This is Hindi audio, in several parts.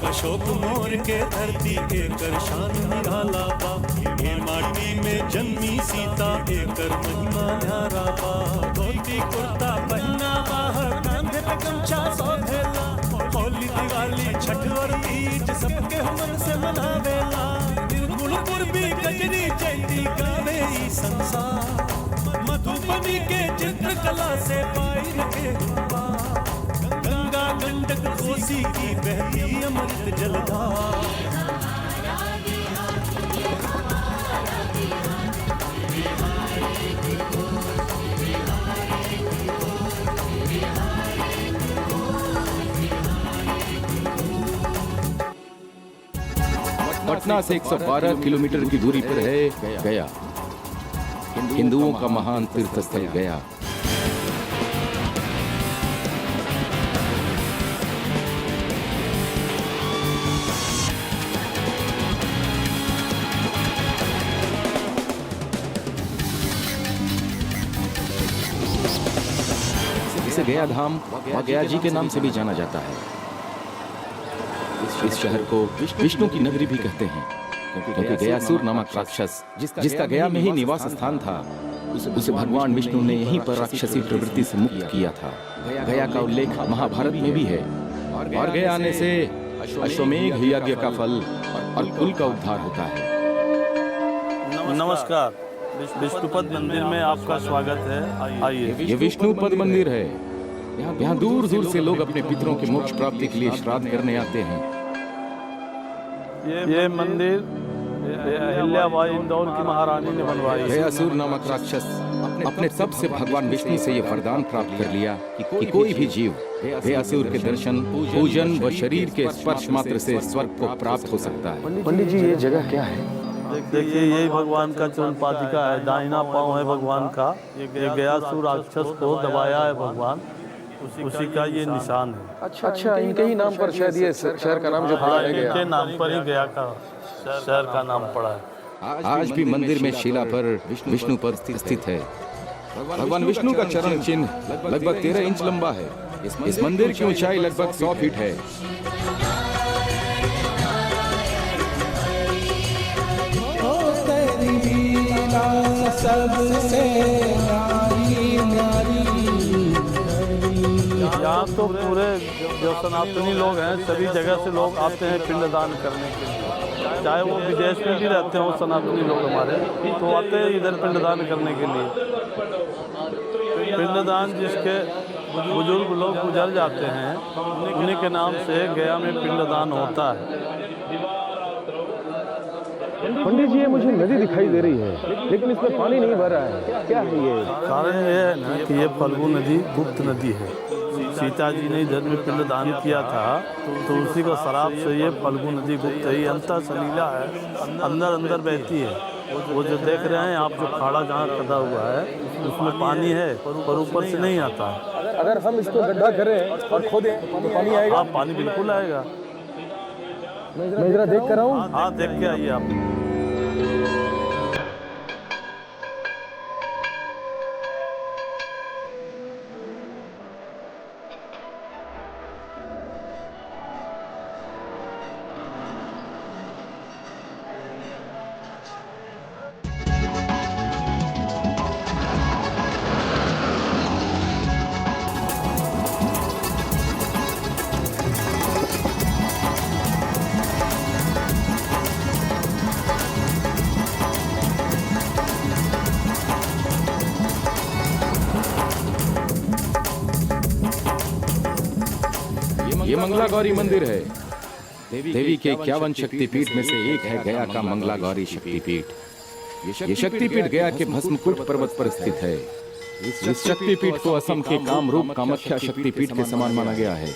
अशोक मोर के धरती एकर शान निराला बा। ये माटी में जन्मी सीता एकर महिमा न्यारा बा। धोती कुर्ता पहना बा, कांधे पे गमछा सोभेला। होली दिवाली छठ और तीज सबके मन से मनावेला। निर्गुण पूर्वी गजरी चैती गावे ई संसार। मधुबनी के चित्रकला से पाई रखे रूपा। गंगा गंडक कोसी की बहती अमृत जलधार। पटना से 112 किलोमीटर की दूरी पर है गया, हिंदुओं का महान तीर्थ स्थल गया। इसे गया धाम व गया जी के नाम से भी जाना जाता है। इस शहर को विष्णु की नगरी भी कहते हैं, क्योंकि गयासुर नामक राक्षस जिसका गया में ही निवास स्थान था, उसे भगवान विष्णु ने यहीं पर राक्षसी प्रवृत्ति से मुक्त किया था। गया का उल्लेख महाभारत में भी है। और गया आने से अश्वमेघ यज्ञ का फल और कुल का उद्धार होता है। नमस्कार, विष्णुपद मंदिर में आपका स्वागत है। आइए। ये विष्णुपद मंदिर है। यहाँ दूर दूर से लोग अपने पितरों की मोक्ष प्राप्ति के लिए श्राद्ध करने आते हैं। ये मंदिर अहिल्याबाई इंदौर की महारानी ने बनवाई। गयासुर नामक राक्षस अपने तप से भगवान विष्णु से ये वरदान प्राप्त कर लिया कि कोई भी जीव गयासुर के दर्शन, पूजन व शरीर के स्पर्श मात्र से स्वर्ग को प्राप्त हो सकता है। पंडित जी, ये जगह क्या है? देखिए, यही भगवान का चरण पादुका है, दाहिना पांव है भगवान का। ये गयासुर राक्षस को दबाया है भगवान, उसी का ये निशान है। अच्छा, इनके ही नाम पर शायद ये शहर का नाम जो पड़ा है गया। इनके नाम पर ही गया का शहर का नाम पड़ा है। आज भी मंदिर में शिला पर विष्णु पद स्थित है। भगवान विष्णु का चरण चिन्ह लगभग 13 इंच लंबा है। इस मंदिर की ऊंचाई लगभग 100 फीट है। यहाँ तो पूरे जो सनातनी लोग हैं सभी जगह से लोग आते हैं पिंडदान करने के लिए। चाहे वो विदेश में भी रहते हो सनातनी लोग हमारे, तो आते हैं इधर पिंडदान करने के लिए। पिंडदान जिसके बुजुर्ग लोग गुजर जाते हैं, उन्हीं के नाम से गया में पिंडदान होता है। पंडित जी, ये मुझे नदी दिखाई दे रही है, लेकिन इसमें पानी नहीं भर रहा है, क्या है ये? कारण ये है ना कि ये फल्गु नदी गुप्त नदी है। सीता जी ने इधर में पिंडदान किया था, तो उसी का श्राप से ये फल्गु नदी गुप्त है। अंतर सलीला है, अंदर अंदर बहती है। वो जो देख रहे हैं आप, जो खाड़ा जहाँ कदा हुआ है उसमें पानी है, पर ऊपर से नहीं आता है। अगर हम इसको गड्ढा करें और खोदें तो पानी आएगा? हाँ, पानी बिल्कुल आएगा। मैं जरा देख कर आऊँ? हाँ, देख के आइए आप। ये मंगला गौरी मंदिर है। देवी के 51 शक्तिपीठ में से एक है गया का मंगला गौरी शक्तिपीठ। ये शक्तिपीठ गया के भस्मकुट पर्वत पर स्थित है। इस शक्तिपीठ को असम के कामरूप कामाख्या शक्तिपीठ के समान माना गया है।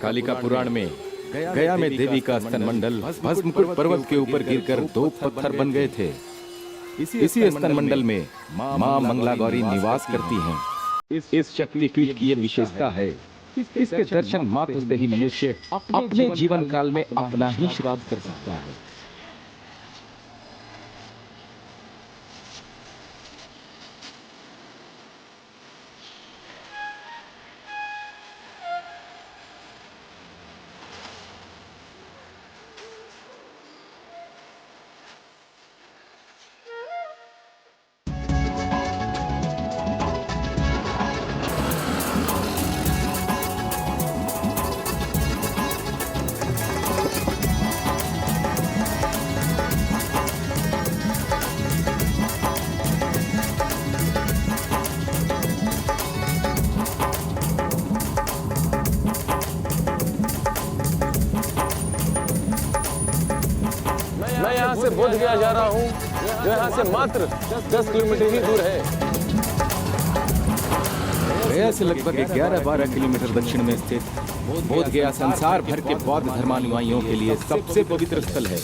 कालिका पुराण में गया में देवी का स्तन मंडल भस्मकुट पर्वत के ऊपर गिरकर 2 पत्थर बन गए थे। इसी स्तन मंडल में मां मंगला गौरी निवास करती हैं। इस शक्तिपीठ की ये विशेषता है, इसके दर्शन मात्र से ही मनुष्य अपने जीवन काल में अपना ही श्राद्ध कर सकता है। यहाँ से बोध गया जा रहा हूँ, जो यहाँ से मात्र 10 किलोमीटर ही दूर है। गया से लगभग 11-12 किलोमीटर दक्षिण में स्थित बोध गया संसार भर के बौद्ध धर्मानुयायियों के लिए सबसे पवित्र स्थल है।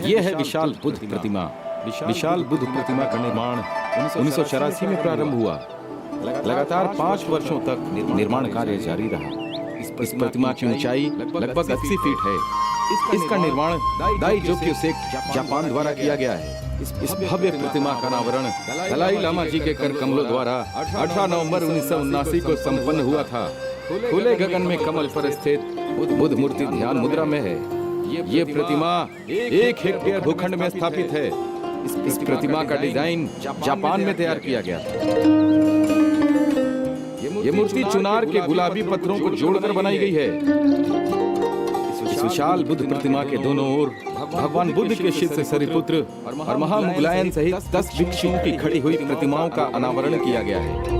यह है विशाल बुद्ध प्रतिमा। विशाल बुद्ध प्रतिमा का निर्माण 1984 में प्रारंभ हुआ। लगातार 5 वर्षों तक निर्माण कार्य जारी रहा। इस प्रतिमा की ऊंचाई लगभग 80 फीट है। इसका निर्माण दाई जोक्योसेक जापान द्वारा किया गया है। इस भव्य प्रतिमा का अनावरण दलाई लामा जी के कर कमलों द्वारा 18 नवंबर 1979 को संपन्न हुआ था। खुले गगन में कमल पर स्थित बुद्ध मूर्ति ध्यान मुद्रा में है। ये प्रतिमा 1 हेक्टेयर भूखंड में स्थापित है। इस प्रतिमा का डिजाइन जापान में तैयार किया गया था। ये मूर्ति चुनार के गुलाबी पत्थरों को जोड़कर बनाई गई है। इस विशाल बुद्ध प्रतिमा के दोनों ओर भगवान बुद्ध के शिष्य सरिपुत्र और महामुगलायन सहित 10 भिक्षुओं की खड़ी हुई प्रतिमाओं का अनावरण किया गया है।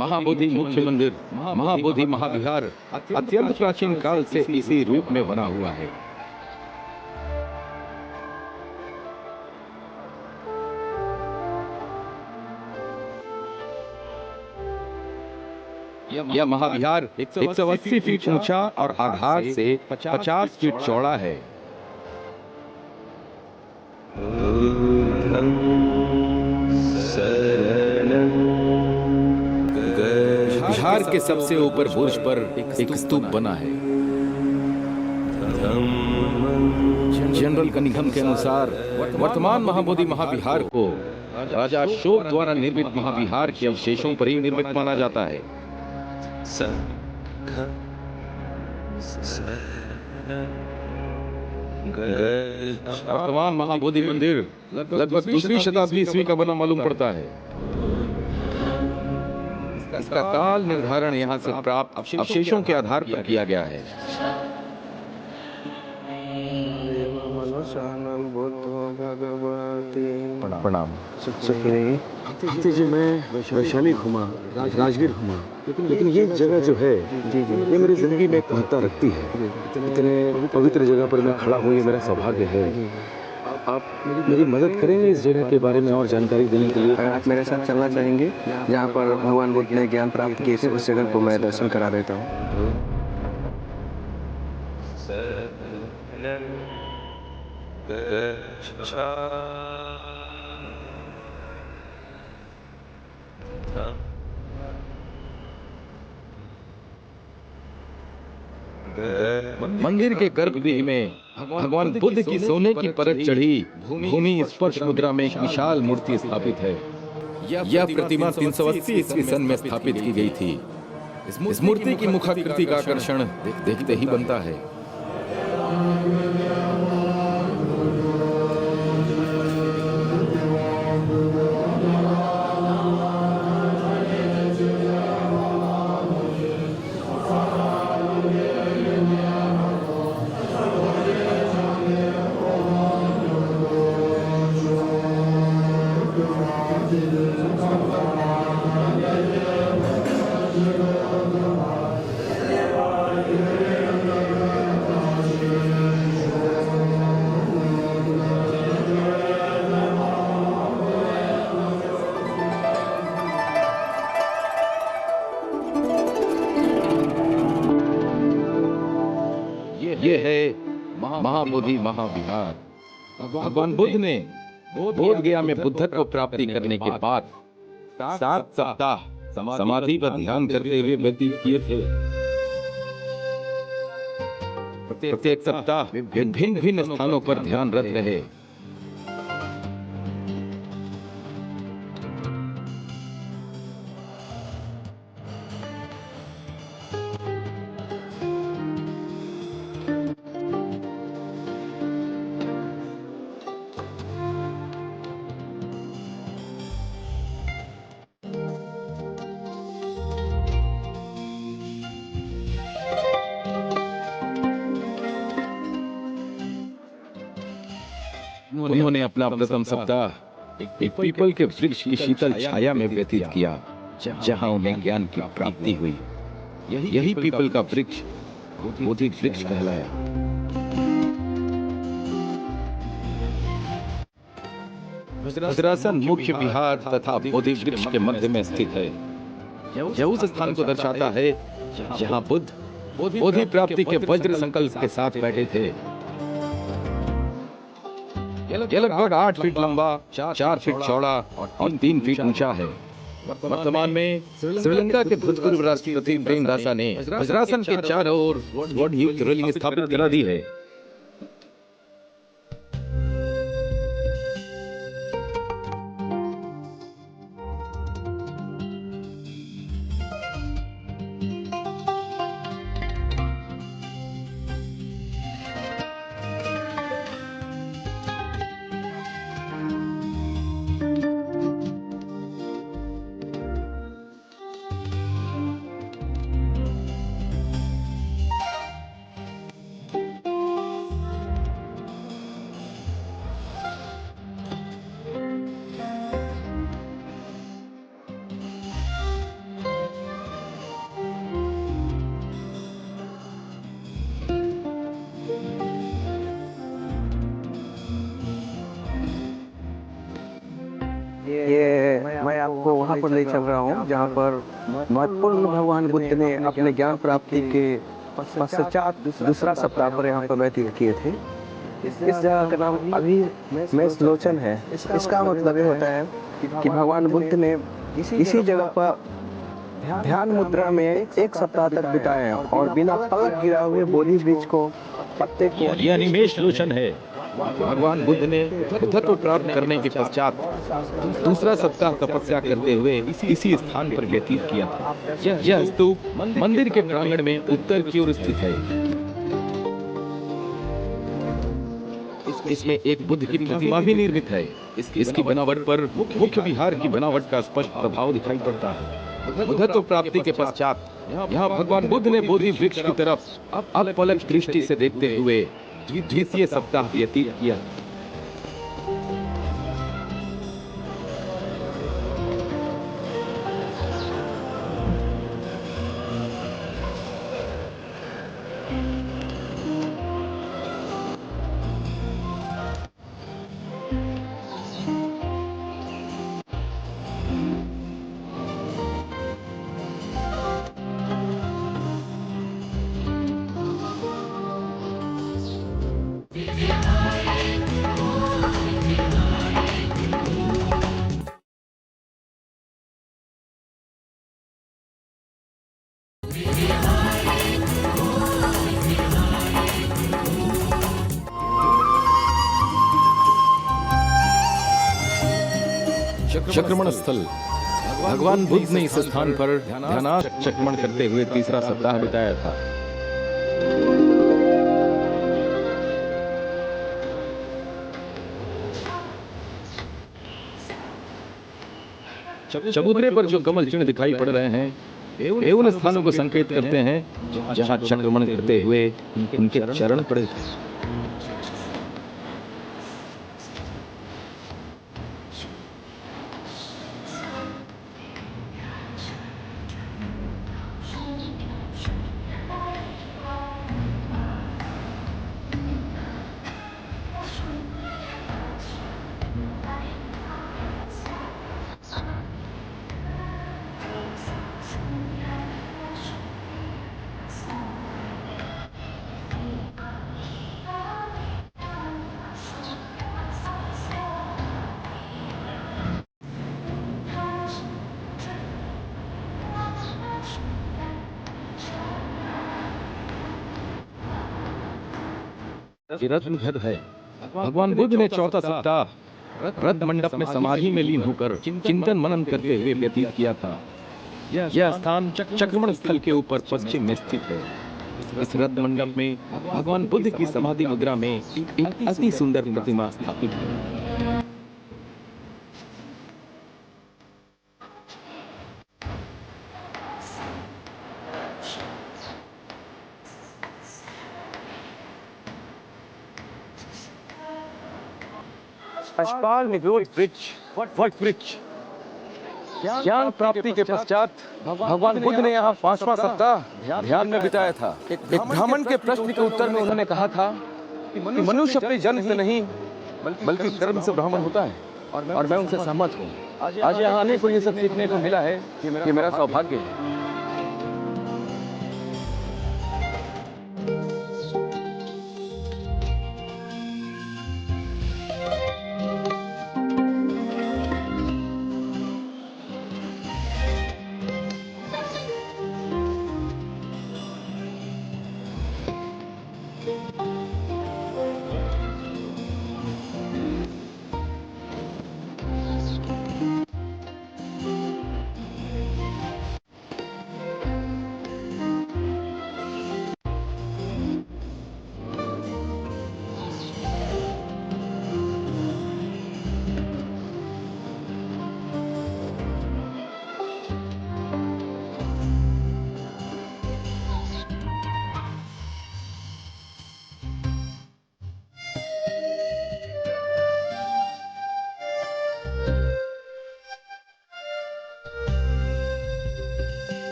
महाबोधि मुख्य मंदिर, महाबोधि महाविहार अत्यंत प्राचीन काल से इसी रूप में बना हुआ है। यह महाविहार 180 फीट ऊंचा और आधार से 50 फीट चौड़ा है। विहार के सबसे ऊपर बुर्ज पर एक स्तूप बना है। जनरल कनिंघम के अनुसार वर्तमान महाबोधि महाविहार को राजा अशोक द्वारा निर्मित महाविहार के अवशेषों पर ही निर्मित माना जाता है। वर्तमान महाबोधि मंदिर लगभग 2वीं शताब्दी ईस्वी का बना मालूम पड़ता है। इसका काल निर्धारण यहाँ से प्राप्त अवशेषों के आधार पर किया गया है। प्रणाम। जी मैं वैशाली घूमा, राजगीर घूमा, लेकिन ये जगह जो है ये मेरी जिंदगी में एक महत्ता रखती है। इतने पवित्र जगह पर मैं खड़ा हूँ, ये मेरा सौभाग्य है। आप मेरी मदद करेंगे इस जगह के बारे में और जानकारी देने के लिए? अगर आप मेरे साथ चलना चाहेंगे, जहाँ पर भगवान बुद्ध ने ज्ञान प्राप्त किए थे, उस जगह को मैं दर्शन करा देता हूँ। मंदिर के गर्भगृह में भगवान बुद्ध की सोने की परत चढ़ी भूमि स्पर्श मुद्रा में एक विशाल मूर्ति स्थापित है। यह प्रतिमा 380 ईस्वी सन में स्थापित की गई थी। इस मूर्ति की मुखाकृति का आकर्षण देखते ही बनता है। ये है महाबोधि महाविहार। भगवान बुद्ध ने बोध गया में बुद्धत्व प्राप्ति करने के बाद 7 सप्ताह समाधि पर ध्यान करते हुए व्यतीत किए थे। प्रत्येक सप्ताह भिन्न भिन्न स्थानों पर ध्यानरत रहे। उन्होंने अपना प्रथम सप्ताह एक पीपल के वृक्ष की शीतल छाया में व्यतीत किया, जहां उन्हें ज्ञान की प्राप्ति हुई। यही पीपल का वृक्ष बोधि वृक्ष कहलाया। वज्रासन मुख्य विहार तथा बोधि वृक्ष के मध्य में स्थित है। यह उस स्थान को दर्शाता है जहां बुद्ध बोधि प्राप्ति के वज्र संकल्प के साथ बैठे थे। यह लगभग 8 फीट लंबा, 4 फीट चौड़ा और 3 फीट ऊंचा है। वर्तमान में श्रीलंका के भूतपूर्व राष्ट्रपति प्रेमदासा ने वज्रासन के चारों ओर स्वर्ण युक्त रेलिंग स्थापित करा दी है। ये मैं आपको वहाँ पर ले चल रहा हूँ जहाँ पर महत्वपूर्ण भगवान बुद्ध ने अपने ज्ञान प्राप्ति के पश्चात दूसरा सप्ताह पर यहाँ पर व्यतीत किए थे। इस जगह का नाम अभी मेषलोचन है। इसका मतलब ये होता है कि भगवान बुद्ध ने इसी जगह पर ध्यान मुद्रा में 1 सप्ताह तक बिताए और बिना फल गिरा हुए बोधि वृक्ष को पत्ते को यानी मेषलोचन है। भगवान बुद्ध ने बुद्धत्व प्राप्त करने के पश्चात दूसरा सप्ताह तपस्या करते हुए इसी स्थान पर व्यतीत किया था। यह स्तूप मंदिर के प्रांगण में उत्तर की ओर स्थित है। इसमें एक बुद्ध की प्रतिमा भी निर्मित है। इसकी बनावट पर मुख्य विहार की बनावट का स्पष्ट प्रभाव दिखाई पड़ता है। बुद्धत्व प्राप्ति के पश्चात यहाँ भगवान बुद्ध ने बोधि वृक्ष की तरफ अपलक दृष्टि से देखते हुए द्वितीय सप्ताह व्यतीत किया। चक्रमण स्थल। भगवान बुद्ध ने इस स्थान पर ध्यानाचक्रमण करते हुए तीसरा सप्ताह बिताया था। चबूतरे पर जो कमल चिन्ह दिखाई पड़ रहे हैं वे उन स्थानों को संकेत करते हैं जहां चक्रमण करते हुए उनके चरण पड़े थे। ये रत्न घर है। भगवान बुद्ध ने चौथा सप्ताह रत्न मंडप में समाधि में लीन होकर चिंतन मनन करते हुए व्यतीत किया था। यह स्थान चक्रमण स्थल के ऊपर पश्चिम में स्थित है। इस रत्न मंडप में भगवान बुद्ध की समाधि मुद्रा में एक अति सुंदर प्रतिमा स्थापित है। अश्पाल निगोद वट वृक्ष। ज्ञान प्राप्ति के पश्चात भगवान बुद्ध ने यहाँ 5वां सप्ताह ध्यान में बिताया था। एक ब्राह्मण के प्रश्न के उत्तर में उन्होंने कहा था कि मनुष्य अपने जन्म से नहीं बल्कि कर्म से ब्राह्मण होता है, और मैं उनसे सहमत हूँ। आज यहाँ आने को ये सब सीखने को मिला है कि मेरा सौभाग्य है।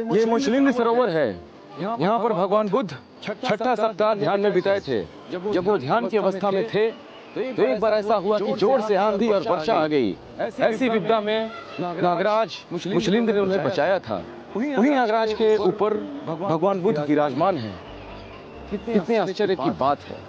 ये मुस्लिम सरोवर है। यहाँ पर भगवान बुद्ध छठा सप्ताह ध्यान में बिताए थे। जब वो ध्यान की अवस्था में थे तो एक बार ऐसा हुआ कि जोर से आंधी और वर्षा आ गई। ऐसी विपदा में नागराज मुस्लिम ने उन्हें बचाया था। वहीं नागराज के ऊपर भगवान बुद्ध विराजमान है। कितने आश्चर्य की बात है।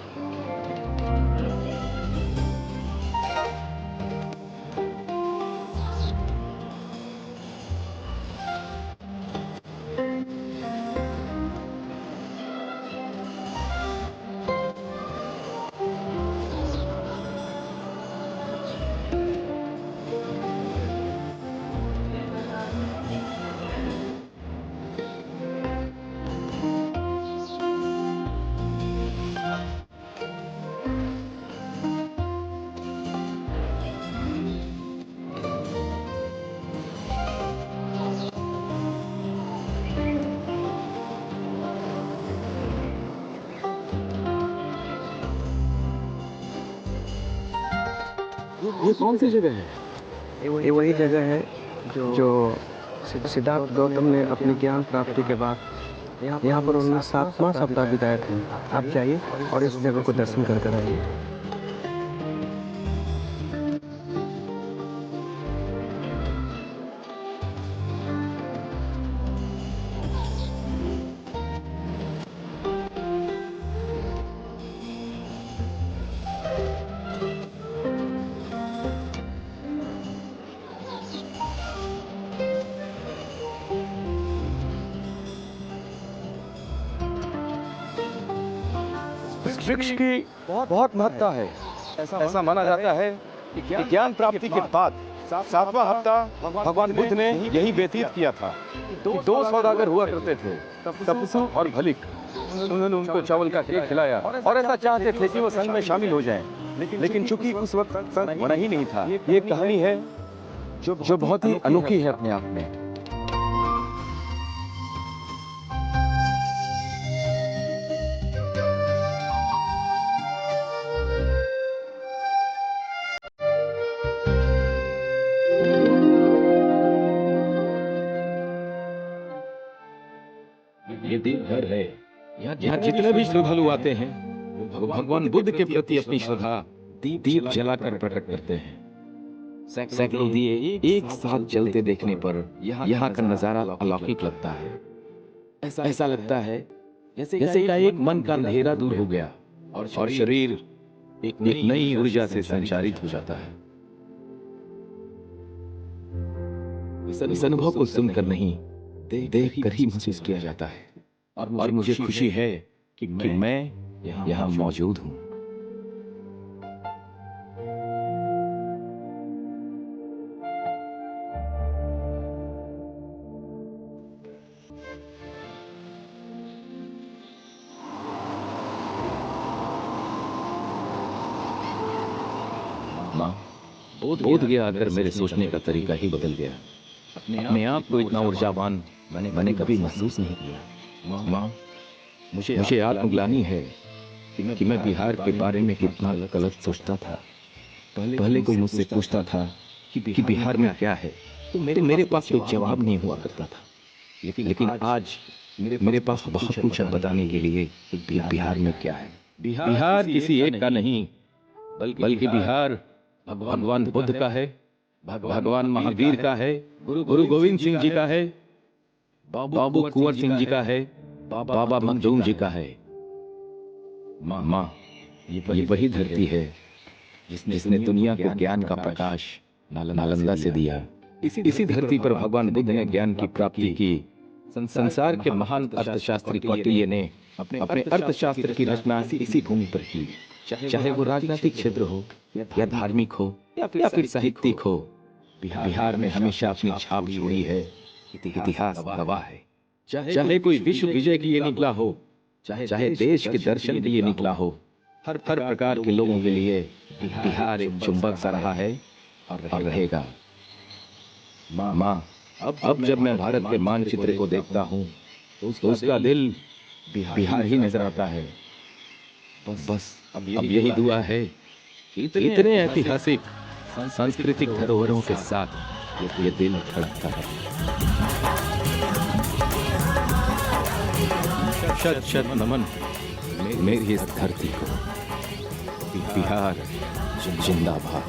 ये कौन सी जगह है? ये वही जगह है जो सिद्धार्थ गौतम ने अपनी ज्ञान प्राप्ति के बाद यहाँ पर उन्होंने 7वां सप्ताह बिताए थे। आप जाइए और इस जगह को दर्शन कर आइए। वृक्ष की बहुत महत्ता है। ऐसा माना जाता है कि ज्ञान प्राप्ति के बाद सातवां हफ्ता भगवान बुद्ध ने यही व्यतीत किया था। दो सौदागर हुआ करते थे, तपसु और भलिक। उन्होंने उनको चावल का केक खिलाया और ऐसा चाहते थे कि वो संघ में शामिल हो जाएं। लेकिन चूंकि उस वक्त संघ बना ही नहीं था। ये कहानी है जो बहुत ही अनोखी है अपने आप में। ये देवघर है। यहाँ जितने भी श्रद्धालु आते हैं वो भगवान बुद्ध के प्रति अपनी श्रद्धा दीप जलाकर प्रकट करते हैं। सैकड़ों दिए एक साथ जलते देखने पर यहाँ का नजारा अलौकिक लगता है। ऐसा लगता है जैसे एक मन का अंधेरा दूर हो गया और शरीर एक नई ऊर्जा से संचारित हो जाता है। इस अनुभव को सुनकर नहीं, देख कर ही महसूस किया जाता है। और मुझे खुशी है कि मैं यहाँ मौजूद हूँ। माँ, बोध गया आकर मेरे सोचने का तरीका ही बदल गया। अपने आप को इतना ऊर्जावान मैंने कभी महसूस नहीं किया। माँ, मुझे आत्मग्लानि है कि मैं बिहार के बारे में कितना गलत सोचता था। पहले कोई मुझसे पूछता था कि बिहार में क्या है, तो मेरे पास कोई जवाब नहीं हुआ करता था। लेकिन आज मेरे पास बहुत कुछ बताने के लिए कि बिहार में क्या है। बिहार किसी एक का नहीं, बल्कि बिहार भगवान बुद्ध का है, भगवान महावीर का है, गुरु गोविंद सिंह जी का है, बाबू कुंवर सिंह जी का है, बाबा मखदूम जी का है। माँ, ये वही धरती है जिसने दुनिया को ज्ञान का प्रकाश नालंदा से दिया। इसी धरती पर भगवान बुद्ध ने ज्ञान की प्राप्ति की। संसार के महान अर्थशास्त्री कौटिल्य ने अपने अर्थशास्त्र की रचना इसी भूमि पर की। चाहे वो राजनीतिक क्षेत्र हो या धार्मिक हो या फिर साहित्यिक हो, बिहार में हमेशा अपनी छाप छोड़ी है। इतिहास गवाह है। चाहे कोई विश्व विजय के लिए निकला हो, चाहे देश के दर्शन के लिए निकला हो, हर प्रकार के लोगों के लिए बिहार एक चुंबक सा रहा है और रहेगा। माँ, अब जब मैं भारत के मानचित्र को देखता हूँ तो उसका दिल बिहार ही नजर आता है। बस अब यही दुआ है कि इतने ऐतिहासिक सांस्कृतिक धरोहरों के साथ ये दिल धड़कता है। शत नमन मेरी इस धरती को। बिहार जिंदाबाद।